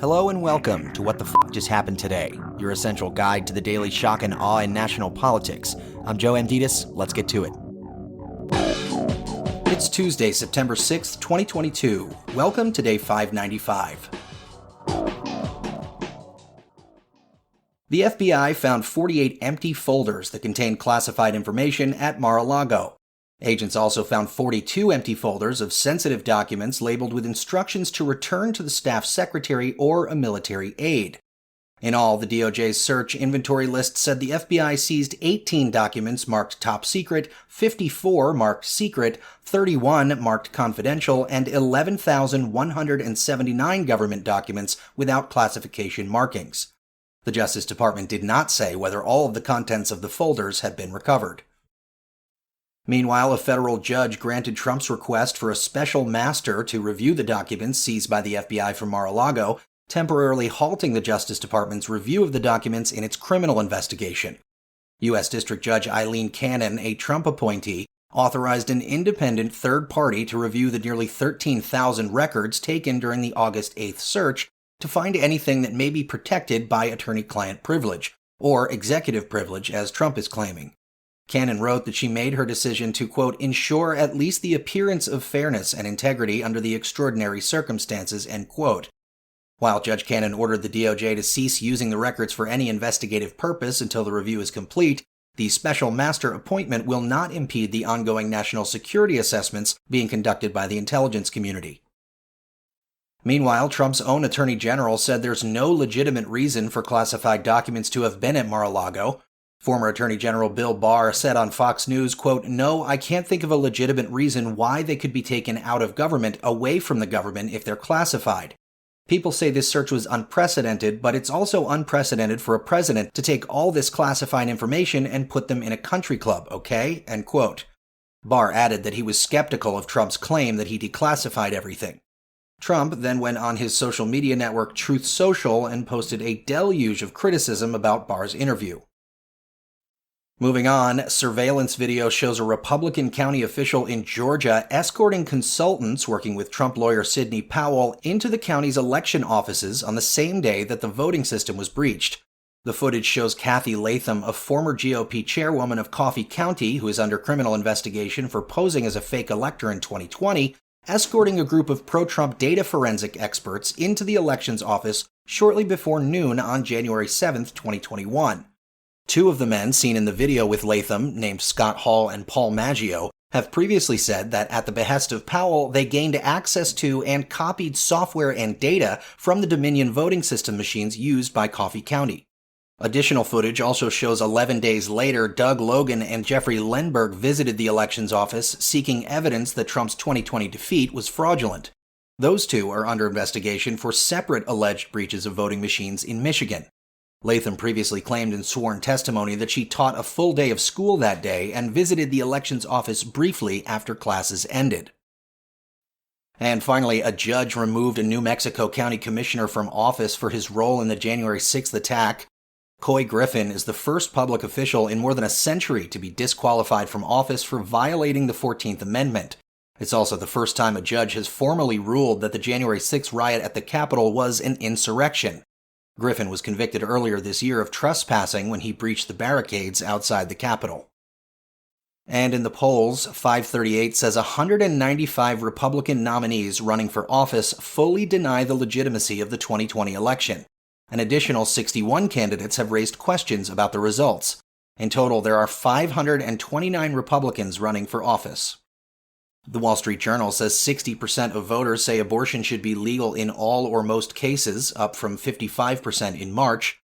Hello and welcome to What the F*** Just Happened Today, your essential guide to the daily shock and awe in national politics. I'm Joe Amditis. Let's get to it. It's Tuesday, September 6th, 2022. Welcome to day 595. The FBI found 48 empty folders that contained classified information at Mar-a-Lago. Agents also found 42 empty folders of sensitive documents labeled with instructions to return to the staff secretary or a military aide. In all, the DOJ's search inventory list said the FBI seized 18 documents marked top secret, 54 marked secret, 31 marked confidential, and 11,179 government documents without classification markings. The Justice Department did not say whether all of the contents of the folders had been recovered. Meanwhile, a federal judge granted Trump's request for a special master to review the documents seized by the FBI from Mar-a-Lago, temporarily halting the Justice Department's review of the documents in its criminal investigation. U.S. District Judge Eileen Cannon, a Trump appointee, authorized an independent third party to review the nearly 13,000 records taken during the August 8th search to find anything that may be protected by attorney-client privilege, or executive privilege, as Trump is claiming. Cannon wrote that she made her decision to, quote, ensure at least the appearance of fairness and integrity under the extraordinary circumstances, end quote. While Judge Cannon ordered the DOJ to cease using the records for any investigative purpose until the review is complete, the special master appointment will not impede the ongoing national security assessments being conducted by the intelligence community. Meanwhile, Trump's own attorney general said there's no legitimate reason for classified documents to have been at Mar-a-Lago. Former Attorney General Bill Barr said on Fox News, quote, "No, I can't think of a legitimate reason why they could be taken out of government, away from the government, if they're classified. People say this search was unprecedented, but it's also unprecedented for a president to take all this classified information and put them in a country club, okay?" End quote. Barr added that he was skeptical of Trump's claim that he declassified everything. Trump then went on his social media network Truth Social and posted a deluge of criticism about Barr's interview. Moving on, surveillance video shows a Republican county official in Georgia escorting consultants working with Trump lawyer Sidney Powell into the county's election offices on the same day that the voting system was breached. The footage shows Kathy Latham, a former GOP chairwoman of Coffee County who is under criminal investigation for posing as a fake elector in 2020, escorting a group of pro-Trump data forensic experts into the elections office shortly before noon on January 7, 2021. Two of the men seen in the video with Latham, named Scott Hall and Paul Maggio, have previously said that at the behest of Powell, they gained access to and copied software and data from the Dominion voting system machines used by Coffee County. Additional footage also shows 11 days later, Doug Logan and Jeffrey Lenberg visited the elections office seeking evidence that Trump's 2020 defeat was fraudulent. Those two are under investigation for separate alleged breaches of voting machines in Michigan. Latham previously claimed in sworn testimony that she taught a full day of school that day and visited the elections office briefly after classes ended. And finally, a judge removed a New Mexico County commissioner from office for his role in the January 6th attack. Coy Griffin is the first public official in more than a century to be disqualified from office for violating the 14th Amendment. It's also the first time a judge has formally ruled that the January 6th riot at the Capitol was an insurrection. Griffin was convicted earlier this year of trespassing when he breached the barricades outside the Capitol. And in the polls, 538 says 195 Republican nominees running for office fully deny the legitimacy of the 2020 election. An additional 61 candidates have raised questions about the results. In total, there are 529 Republicans running for office. The Wall Street Journal says 60% of voters say abortion should be legal in all or most cases, up from 55% in March.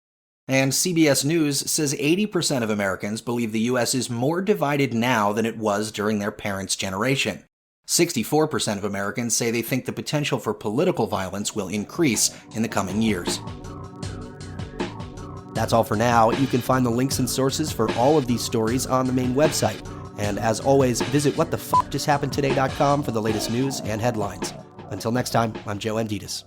And CBS News says 80% of Americans believe the U.S. is more divided now than it was during their parents' generation. 64% of Americans say they think the potential for political violence will increase in the coming years. That's all for now. You can find the links and sources for all of these stories on the main website. And as always, visit whatthefjusthappenedtoday.com for the latest news and headlines. Until next time, I'm Joe Amditis.